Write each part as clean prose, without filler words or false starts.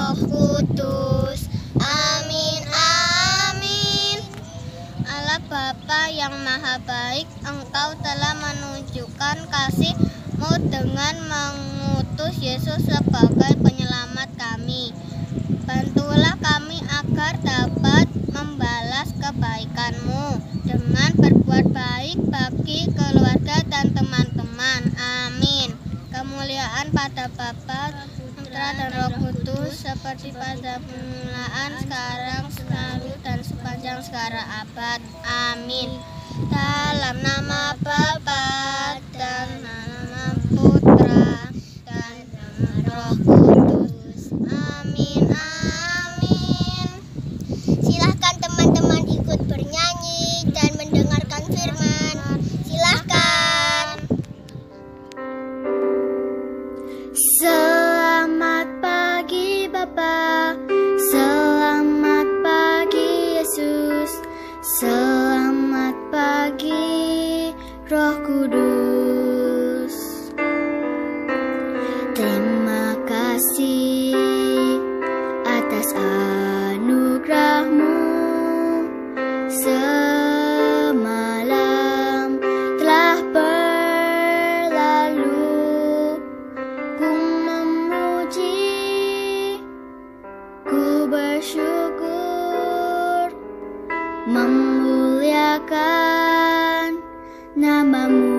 Roh Kudus. Amin, amin. Allah Bapa yang Maha Baik, Engkau telah menunjukkan kasih-Mu dengan mengutus Yesus sebagai penyelamat kami. Bantulah kami agar dapat membalas kebaikan-Mu dengan berbuat baik bagi keluarga dan teman-teman. Amin. Kemuliaan pada Bapa, Putra dan Roh Kudus, seperti pada permulaan, sekarang, selalu, dan sepanjang segala abad. Amin. Dalam nama Bapa dan nama Putra dan nama Roh Kudus. Amin, amin. Silahkan teman-teman ikut bernyanyi dan mendengarkan firman. Silahkan. Selamat pagi Bapa, selamat pagi Yesus, selamat pagi Roh Kudus. Terima kasih atas anugerah-Mu. Semalam telah berlalu, ku memuji, ku bersyukur, memuliakan nama-Mu.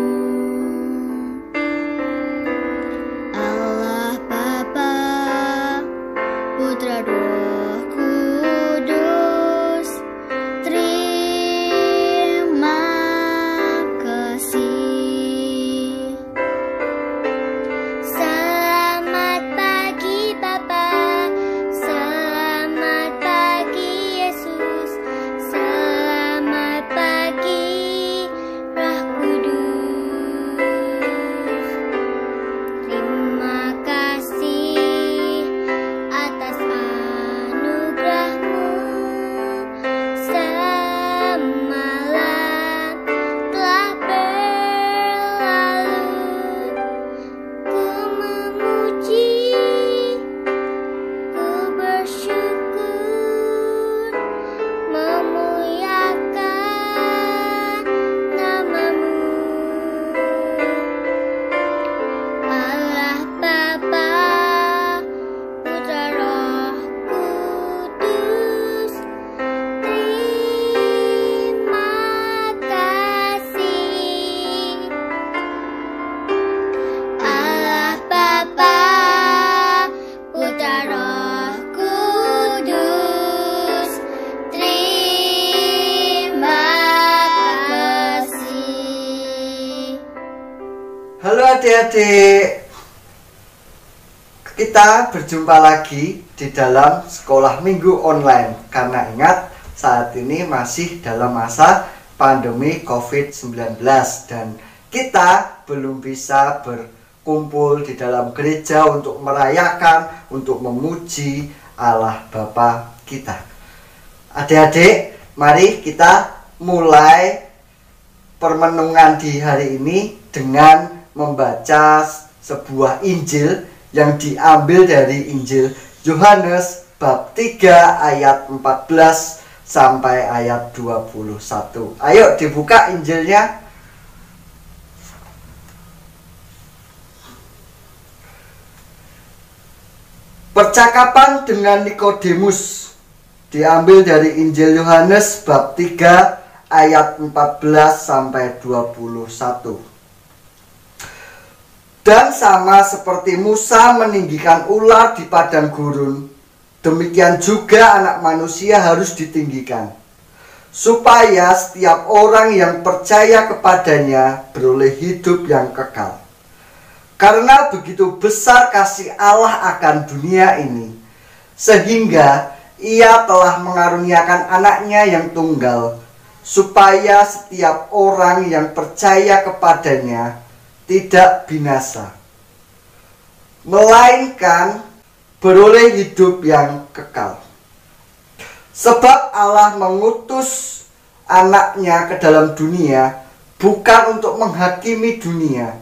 Allah Bapa, Putra, Roh Kudus, terima kasih. Selamat pagi Bapa, selamat pagi Yesus, selamat pagi Roh Kudus. Terima kasih atas anugerah-Mu. Semalam telah berlalu, ku memuji, ku bersyukur, memuliakan nama-Mu. Allah Bapa, Putra, Roh Kudus, terima kasih. Allah Bapa, Putra, Roh Kudus, terima kasih. Halo adik-adik, kita berjumpa lagi di dalam sekolah minggu online. Karena ingat, saat ini masih dalam masa pandemi COVID-19 dan kita belum bisa berkumpul di dalam gereja untuk merayakan, untuk memuji Allah Bapa kita. Adik-adik, mari kita mulai permenungan di hari ini dengan membaca sebuah Injil yang diambil dari Injil Yohanes bab 3 ayat 14 sampai ayat 21. Ayo dibuka Injilnya. Percakapan dengan Nikodemus diambil dari Injil Yohanes bab 3 ayat 14 sampai 21. Dan sama seperti Musa meninggikan ular di padang gurun, demikian juga Anak Manusia harus ditinggikan, supaya setiap orang yang percaya kepadanya beroleh hidup yang kekal. Karena begitu besar kasih Allah akan dunia ini, sehingga Ia telah mengaruniakan anaknya yang tunggal, supaya setiap orang yang percaya kepadanya tidak binasa, melainkan beroleh hidup yang kekal. Sebab Allah mengutus anaknya ke dalam dunia bukan untuk menghakimi dunia,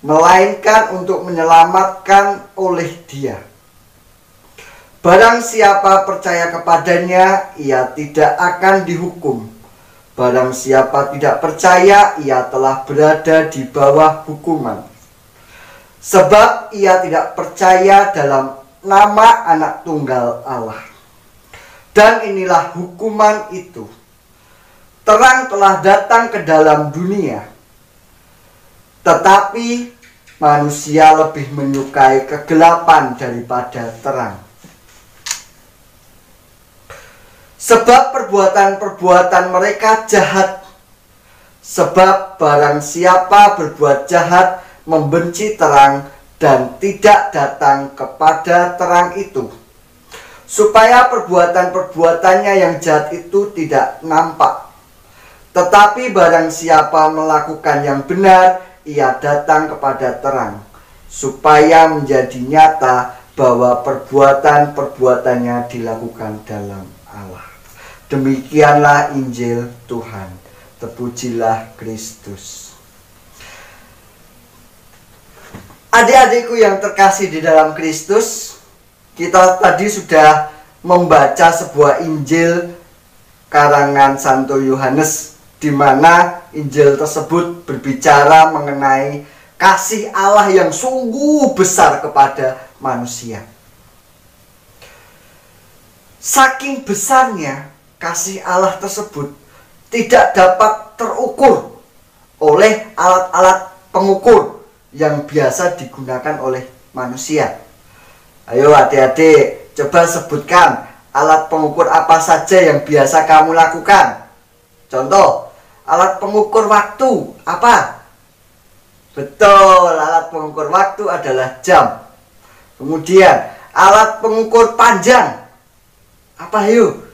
melainkan untuk menyelamatkan oleh Dia. Barang siapa percaya kepadanya, ia tidak akan dihukum. Barang siapa tidak percaya, ia telah berada di bawah hukuman. Sebab ia tidak percaya dalam nama Anak Tunggal Allah. Dan inilah hukuman itu. Terang telah datang ke dalam dunia, tetapi manusia lebih menyukai kegelapan daripada terang. Sebab perbuatan-perbuatan mereka jahat. Sebab barang siapa berbuat jahat membenci terang dan tidak datang kepada terang itu, supaya perbuatan-perbuatannya yang jahat itu tidak nampak. Tetapi barang siapa melakukan yang benar, ia datang kepada terang, supaya menjadi nyata bahwa perbuatan-perbuatannya dilakukan dalam Allah. Demikianlah Injil Tuhan. Terpujilah Kristus. Adik-adikku yang terkasih di dalam Kristus, kita tadi sudah membaca sebuah Injil karangan Santo Yohanes, di mana Injil tersebut berbicara mengenai kasih Allah yang sungguh besar kepada manusia. Saking besarnya kasih Allah tersebut tidak dapat terukur oleh alat-alat pengukur yang biasa digunakan oleh manusia. Ayo adik-adik, coba sebutkan alat pengukur apa saja yang biasa kamu lakukan. Contoh, alat pengukur waktu apa? Betul, alat pengukur waktu adalah jam. Kemudian, alat pengukur panjang apa yuk?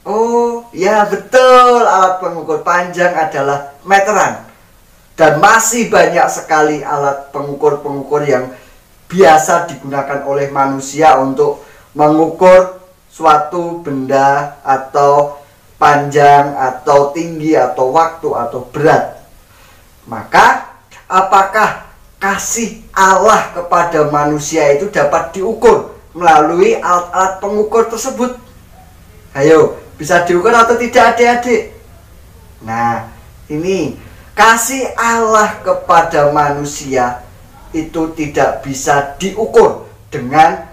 Oh ya betul, alat pengukur panjang adalah meteran. Dan masih banyak sekali alat pengukur-pengukur yang biasa digunakan oleh manusia untuk mengukur suatu benda atau panjang atau tinggi atau waktu atau berat. Maka apakah kasih Allah kepada manusia itu dapat diukur melalui alat-alat pengukur tersebut? Ayo, bisa diukur atau tidak adik-adik? Nah, ini kasih Allah kepada manusia itu tidak bisa diukur dengan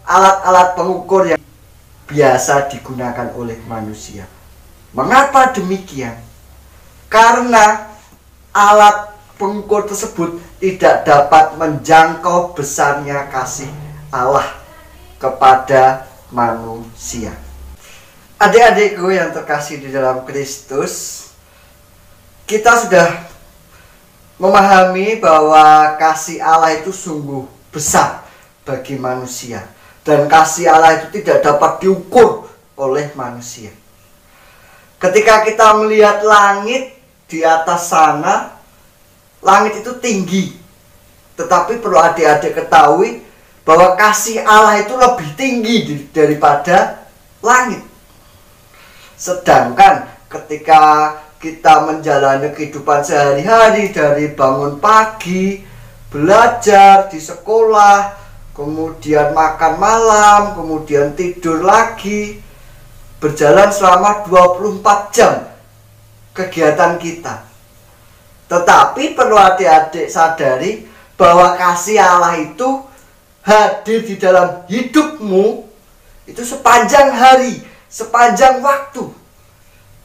alat-alat pengukur yang biasa digunakan oleh manusia. Mengapa demikian? Karena alat pengukur tersebut tidak dapat menjangkau besarnya kasih Allah kepada manusia. Adik-adikku yang terkasih di dalam Kristus, kita sudah memahami bahwa kasih Allah itu sungguh besar bagi manusia, dan kasih Allah itu tidak dapat diukur oleh manusia. Ketika kita melihat langit di atas sana, langit itu tinggi, tetapi perlu adik-adik ketahui bahwa kasih Allah itu lebih tinggi daripada langit. Sedangkan ketika kita menjalani kehidupan sehari-hari, dari bangun pagi, belajar di sekolah, kemudian makan malam, kemudian tidur lagi, berjalan selama 24 jam kegiatan kita. Tetapi perlu adik-adik sadari bahwa kasih Allah itu hadir di dalam hidupmu itu sepanjang hari, sepanjang waktu.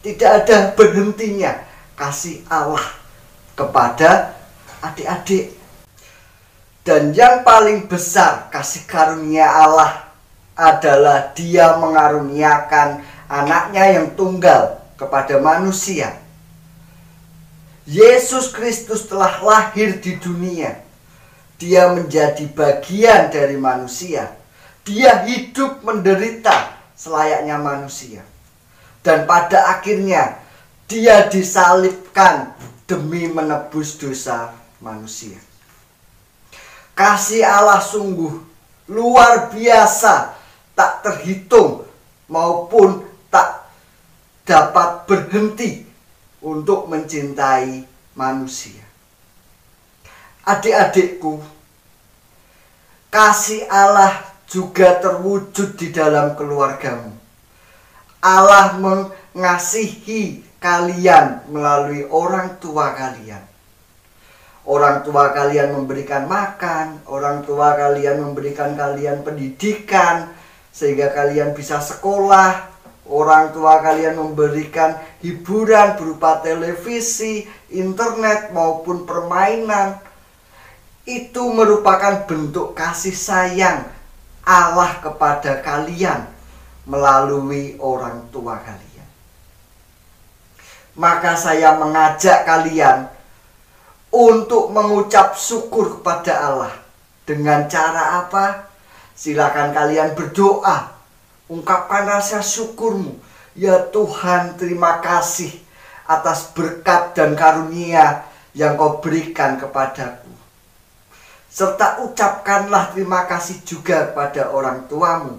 Tidak ada berhentinya kasih Allah kepada adik-adik. Dan yang paling besar kasih karunia Allah adalah Dia mengaruniakan anaknya yang tunggal kepada manusia. Yesus Kristus telah lahir di dunia. Dia menjadi bagian dari manusia. Dia hidup menderita selayaknya manusia. Dan pada akhirnya Dia disalibkan demi menebus dosa manusia. Kasih Allah sungguh luar biasa, tak terhitung maupun tak dapat berhenti untuk mencintai manusia. Adik-adikku, kasih Allah juga terwujud di dalam keluargamu. Allah mengasihi kalian melalui orang tua kalian. Orang tua kalian memberikan makan, orang tua kalian memberikan kalian pendidikan sehingga kalian bisa sekolah. Orang tua kalian memberikan hiburan berupa televisi, internet maupun permainan. Itu merupakan bentuk kasih sayang Allah kepada kalian melalui orang tua kalian. Maka saya mengajak kalian untuk mengucap syukur kepada Allah. Dengan cara apa? Silakan kalian berdoa. Ungkapkan rasa syukurmu. Ya Tuhan, terima kasih atas berkat dan karunia yang Kau berikan kepadaku. Serta ucapkanlah terima kasih juga kepada orang tuamu.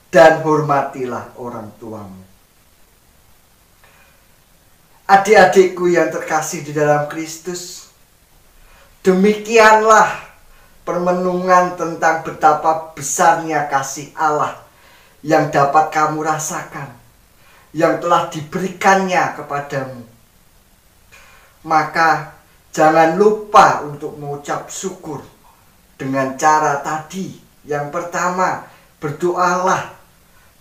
Dan hormatilah orang tuamu. Adik-adikku yang terkasih di dalam Kristus, demikianlah permenungan tentang betapa besarnya kasih Allah yang dapat kamu rasakan, yang telah diberikannya kepadamu. Maka jangan lupa untuk mengucap syukur dengan cara tadi. Yang pertama, berdoalah,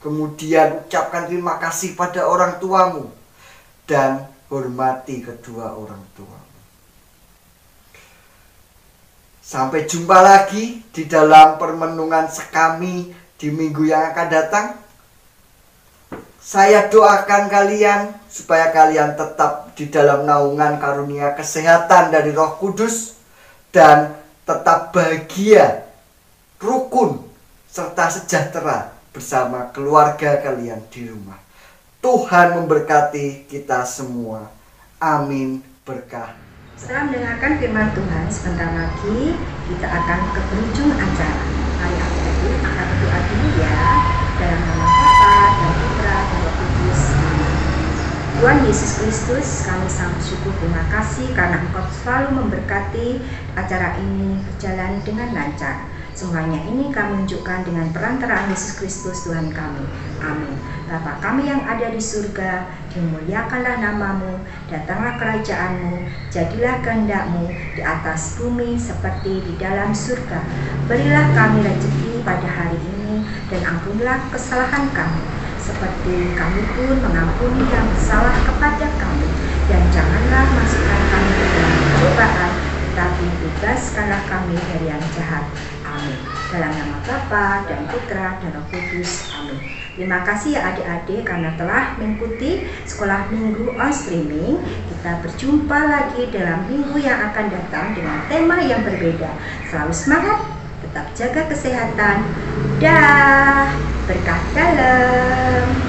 kemudian ucapkan terima kasih pada orang tuamu, dan hormati kedua orang tuamu. Sampai jumpa lagi di dalam permenungan sekami di minggu yang akan datang. Saya doakan kalian supaya kalian tetap di dalam naungan karunia kesehatan dari Roh Kudus dan tetap bahagia, rukun, serta sejahtera bersama keluarga kalian di rumah. Tuhan memberkati kita semua. Amin. Berkah. Setelah mendengarkan firman Tuhan, sebentar lagi kita akan ke penghujung acara. Mari adik-adik kita berdoa dulu ya. Dalam nama Bapa dan Putra dan Roh Kudus. Tuhan Yesus Kristus, kami sangat bersyukur, terima kasih karena Engkau selalu memberkati acara ini berjalan dengan lancar. Semuanya ini kami tunjukkan dengan perantaraan Yesus Kristus Tuhan kami. Amin. Bapa kami yang ada di surga, dimuliakanlah namamu, datanglah kerajaan-Mu, jadilah kehendak-Mu di atas bumi seperti di dalam surga. Berilah kami rezeki pada hari ini, dan ampunilah kesalahan kami, seperti kami pun mengampuni yang bersalah kepada kami. Dan janganlah masukkan kami ke dalam pencobaan, tetapi bebaskanlah kami dari yang jahat. Amin. Dalam nama Bapa dan Putra dan Roh Kudus. Amin. Terima kasih ya adik-adik karena telah mengikuti sekolah minggu on streaming. Kita berjumpa lagi dalam minggu yang akan datang dengan tema yang berbeda. Selalu semangat, tetap jaga kesehatan. Dah, berkah dalam.